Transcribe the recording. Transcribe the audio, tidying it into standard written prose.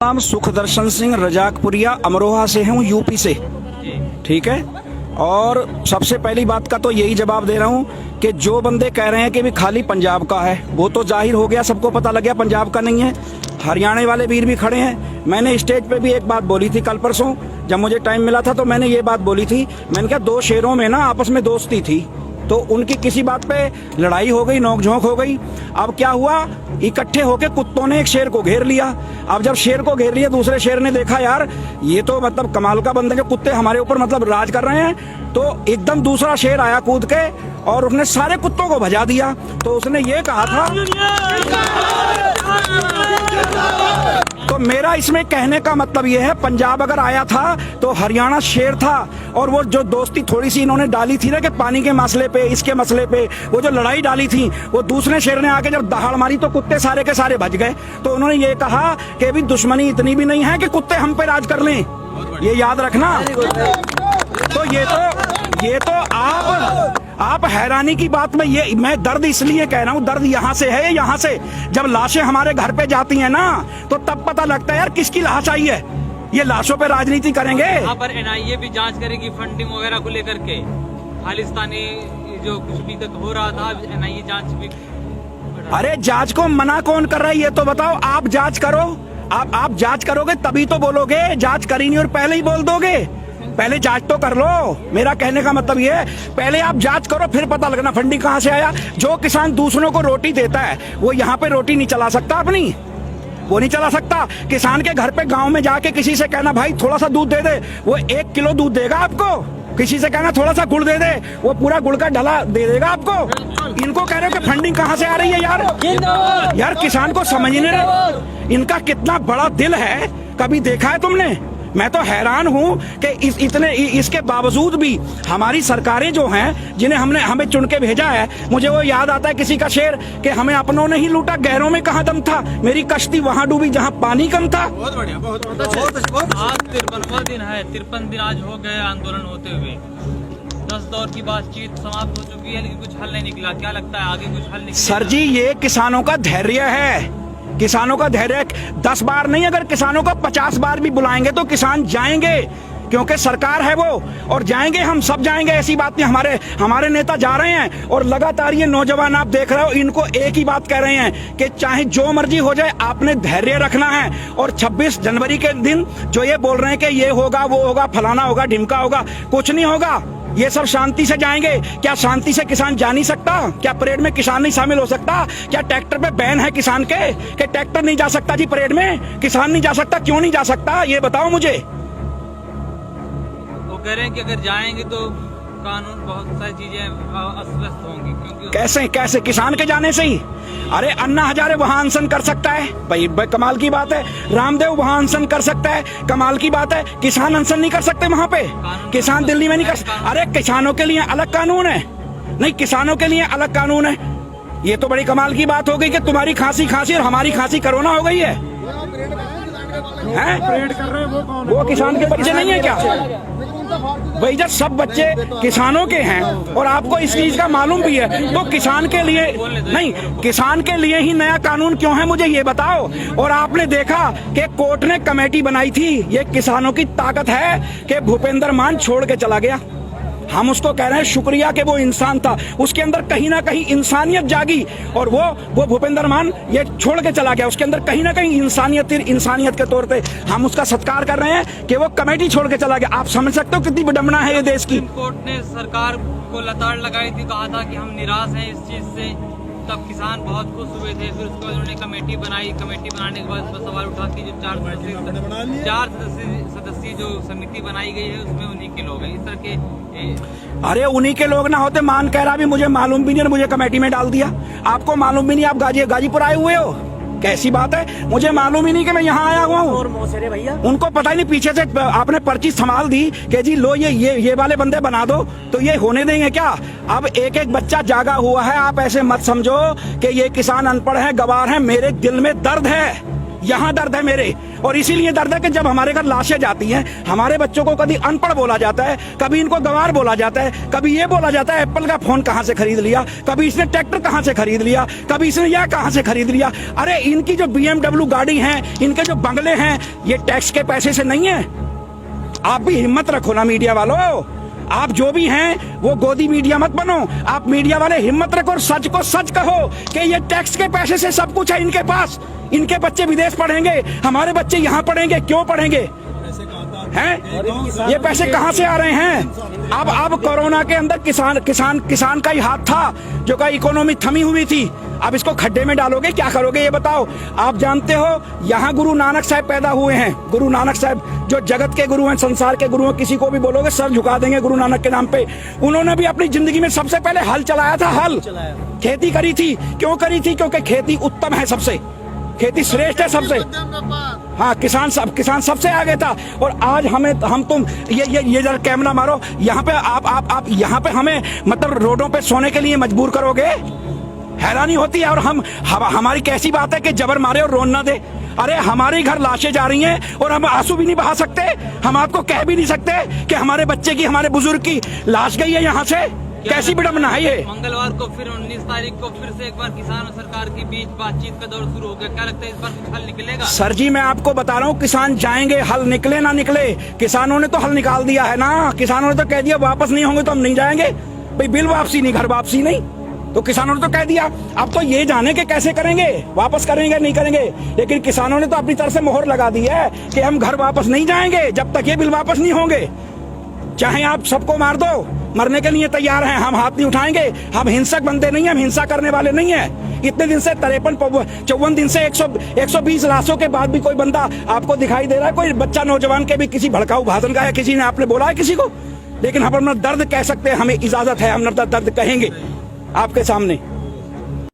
नाम सुखदर्शन सिंह रजाकपुरिया अमरोहा से हूँ, यूपी से। ठीक है। और सबसे पहली बात का तो यही जवाब दे रहा हूँ कि जो बंदे कह रहे हैं कि भी खाली पंजाब का है, वो तो जाहिर हो गया, सबको पता लग गया पंजाब का नहीं है। हरियाणा वाले वीर भी खड़े हैं। मैंने स्टेज पे भी एक बात बोली थी कल परसों, जब मुझे टाइम मिला था तो मैंने ये बात बोली थी। मैंने कहा दो शेरों में ना आपस में दोस्ती थी, तो उनकी किसी बात पे लड़ाई हो गई, नोकझोंक हो गई। अब क्या हुआ, इकट्ठे होके कुत्तों ने एक शेर को घेर लिया। अब जब शेर को घेर लिया, दूसरे शेर ने देखा यार ये तो मतलब कमाल का बंदा, के कुत्ते हमारे ऊपर मतलब राज कर रहे हैं, तो एकदम दूसरा शेर आया कूद के और उसने सारे कुत्तों को भजा दिया। तो उसने ये कहा था, तो मेरा इसमें कहने का मतलब ये है, पंजाब अगर आया था तो हरियाणा शेर था। और वो जो दोस्ती थोड़ी सी इन्होंने डाली थी ना कि पानी के मसले पे, इसके मसले पे, वो जो लड़ाई डाली थी, वो दूसरे शेर ने आके जब दहाड़ मारी तो कुत्ते सारे के सारे भज गए। तो उन्होंने ये कहा कि भी दुश्मनी इतनी भी नहीं है कि कुत्ते हम पे राज कर लें, ये याद रखना। तो ये तो आप हैरानी की बात में, ये मैं दर्द इसलिए कह रहा हूँ, दर्द यहाँ से है, यहाँ से जब लाशें हमारे घर पे जाती हैं ना, तो तब पता लगता है यार किसकी लाश आई है। ये लाशों पे राजनीति करेंगे। यहाँ पर एनआईए भी जांच करेगी फंडिंग वगैरह को लेकर के, खालिस्तानी जो कुछ भी तक हो रहा था, एनआईए जांच भी। अरे जांच को मना कौन कर रहा है ये तो बताओ। आप जांच करो, आप जांच करोगे तभी तो बोलोगे, जांच करी नहीं और पहले ही बोल दोगे। पहले जांच तो कर लो, मेरा कहने का मतलब ये है, पहले आप जांच करो फिर पता लगना फंडिंग कहाँ से आया। जो किसान दूसरों को रोटी देता है वो यहाँ पे रोटी नहीं चला सकता अपनी, वो नहीं चला सकता। किसान के घर पे गांव में जाके किसी से कहना भाई थोड़ा सा दूध दे दे, वो 1 किलो दूध देगा आपको। किसी से कहना थोड़ा सा गुड़ दे दे, वो पूरा गुड़ का ढला दे देगा आपको। इनको कह रहे हो कि फंडिंग कहाँ से आ रही है यार किसान को समझ नहीं रहे, इनका कितना बड़ा दिल है, कभी देखा है तुमने? मैं तो हैरान हूँ कि इसके बावजूद भी हमारी सरकारें जो हैं, जिन्हें हमें चुन के भेजा है, मुझे वो याद आता है किसी का शेर कि हमें अपनों ने ही लूटा, गहरों में कहाँ दम था, मेरी कश्ती वहाँ डूबी जहाँ पानी कम था। बहुत बढ़िया, बहुत आज 53वां दिन है, 53 दिन आज हो गए आंदोलन होते हुए। 10 दौर की बातचीत समाप्त हो चुकी है, लेकिन कुछ हल नहीं निकला। क्या लगता है आगे कुछ हल निकलेगा? सर जी, ये किसानों का धैर्य है, किसानों का धैर्य। 10 बार नहीं, अगर किसानों को 50 बार भी बुलाएंगे तो किसान जाएंगे, क्योंकि सरकार है वो, और जाएंगे, हम सब जाएंगे, ऐसी बात नहीं। हमारे नेता जा रहे हैं और लगातार ये नौजवान आप देख रहे हो, इनको एक ही बात कह रहे हैं कि चाहे जो मर्जी हो जाए आपने धैर्य रखना है। और 26 जनवरी के दिन जो ये बोल रहे हैं कि ये होगा, वो होगा, फलाना होगा, ढिमका होगा, कुछ नहीं होगा। ये सब शांति से जाएंगे। क्या शांति से किसान जा नहीं सकता? क्या परेड में किसान नहीं शामिल हो सकता? क्या ट्रैक्टर पे बैन है किसान के कि ट्रैक्टर नहीं जा सकता जी परेड में? किसान नहीं जा सकता, क्यों नहीं जा सकता ये बताओ मुझे। वो कह रहे हैं कि अगर जाएंगे तो कानून, बहुत सारी चीजें अस्त होंगी, क्योंकि कैसे किसान के जाने से ही? अरे अन्ना हजारे वहां अनशन कर सकता है, भाई कमाल की बात है। रामदेव वहां अनशन कर सकता है, कमाल की बात है। किसान अनशन नहीं कर सकते वहां पे? किसान दिल्ली में नहीं कर सकते? अरे किसानों के लिए अलग कानून है, नहीं किसानों के लिए अलग कानून है। ये तो बड़ी कमाल की बात हो गई कि तुम्हारी खांसी और हमारी खांसी कोरोना हो गई है। वो किसान के बच्चे नहीं है क्या? भाई जब सब बच्चे किसानों के हैं और आपको इस चीज का मालूम भी है, तो किसान के लिए नहीं, किसान के लिए ही नया कानून क्यों है मुझे ये बताओ। और आपने देखा कि कोर्ट ने कमेटी बनाई थी, ये किसानों की ताकत है कि भूपेंद्र मान छोड़ के चला गया। हम उसको कह रहे हैं शुक्रिया कि वो इंसान था, उसके अंदर कहीं ना कहीं इंसानियत जागी, और वो भूपेंद्र मान ये छोड़ के चला गया, उसके अंदर कहीं ना कहीं इंसानियत के तौर पे हम उसका सत्कार कर रहे हैं कि वो कमेटी छोड़ के चला गया। आप समझ सकते हो कितनी विडंबना है ये देश की। कोर्ट ने सरकार को लताड़ लगाई थी, कहा था कि हम निराश हैं इस चीज से, तब किसान बहुत खुश हुए थे। फिर उसके बाद उन्होंने कमेटी बनाई, कमेटी बनाने के बाद उस पर सवाल उठा कि जो 4 सदस्यीय जो समिति बनाई गई है उसमें उन्हीं के लोग हैं, इस तरह के। अरे उन्हीं के लोग ना होते, मान कह रहा भी मुझे मालूम भी नहीं, मुझे कमेटी में डाल दिया। आपको मालूम भी नहीं, आप गाजीपुर आए हुए हो, कैसी बात है? मुझे मालूम ही नहीं कि मैं यहाँ आया हुआ हूँ। भैया उनको पता ही नहीं, पीछे से आपने पर्ची संभाल दी कि जी लो ये वाले बंदे बना दो, तो ये होने देंगे क्या? अब एक एक बच्चा जागा हुआ है, आप ऐसे मत समझो कि ये किसान अनपढ़ है, गवार है। मेरे दिल में दर्द है, यहाँ दर्द है मेरे, और इसीलिए दर्द है कि जब हमारे घर लाशें जाती हैं, हमारे बच्चों को कभी अनपढ़ बोला जाता है, कभी इनको गंवार बोला जाता है, कभी ये बोला जाता है एप्पल का फोन कहाँ से खरीद लिया, कभी इसने ट्रैक्टर कहाँ से खरीद लिया, कभी इसने यह कहाँ से खरीद लिया। अरे इनकी जो BMW गाड़ी है, इनके जो बंगले हैं, ये टैक्स के पैसे से नहीं है। आप भी हिम्मत रखो ना मीडिया वालों, आप जो भी हैं वो गोदी मीडिया मत बनो। आप मीडिया वाले हिम्मत रखो और सच को सच कहो कि ये टैक्स के पैसे से सब कुछ है इनके पास। इनके बच्चे विदेश पढ़ेंगे, हमारे बच्चे यहाँ पढ़ेंगे, क्यों पढ़ेंगे हैं? ये पैसे कहाँ से आ रहे हैं? अब कोरोना के अंदर किसान का ही हाथ था जो का इकोनॉमी थमी हुई थी। अब इसको खड्डे में डालोगे, क्या करोगे ये बताओ। आप जानते हो यहाँ गुरु नानक साहब पैदा हुए हैं। गुरु नानक साहब जो जगत के गुरु हैं, संसार के गुरु हैं, किसी को भी बोलोगे सर झुका देंगे गुरु नानक के नाम पे। उन्होंने भी अपनी जिंदगी में सबसे पहले हल चलाया था, हल खेती करी थी। क्यों करी थी? क्योंकि खेती उत्तम है, सबसे खेती श्रेष्ठ है सबसे। हाँ, किसान सबसे आगे था। और आज हम तुम ये जरा कैमरा मारो, यहाँ पे आप यहाँ पे हमें मतलब रोडों पे सोने के लिए मजबूर करोगे। हैरानी होती है। और हमारी कैसी बात है कि जबर मारे और रोन ना दे। अरे हमारे घर लाशें जा रही हैं और हम आंसू भी नहीं बहा सकते। हम आपको कह भी नहीं सकते कि हमारे बच्चे की, हमारे बुजुर्ग की लाश गई है यहाँ से। कैसी विडम्बना है ये। मंगलवार को फिर 19 तारीख को फिर से एक बार किसान और सरकार के बीच बातचीत का दौर शुरू हो गया। क्या लगता है इस बार कुछ हल निकलेगा? सर जी मैं आपको बता रहा हूँ, किसान जाएंगे, हल निकले ना निकले। किसानों ने तो हल निकाल दिया है ना। किसानों ने तो कह दिया वापस नहीं होंगे तो हम नहीं जाएंगे। भाई बिल वापसी नहीं, घर वापसी नहीं, तो किसानों ने तो कह दिया। अब तो ये जाने के कैसे करेंगे, वापस करेंगे नहीं करेंगे। लेकिन किसानों ने तो अपनी तरफ से मोहर लगा दी है कि हम घर वापस नहीं जाएंगे जब तक ये बिल वापस नहीं होंगे। चाहे आप सबको मार दो, मरने के लिए तैयार हैं, हम हाथ नहीं उठाएंगे। हम हिंसक बंदे नहीं हैं, हम हिंसा करने वाले नहीं हैं। इतने दिन से 53-54 दिन से 120 लाशों के बाद भी कोई बंदा आपको दिखाई दे रहा है? कोई बच्चा नौजवान के भी किसी भड़काऊ भाषण का है, किसी ने आपने बोला है किसी को? लेकिन हम अपना दर्द कह सकते हैं, हमें इजाजत है, हम अपना दर्द कहेंगे आपके सामने।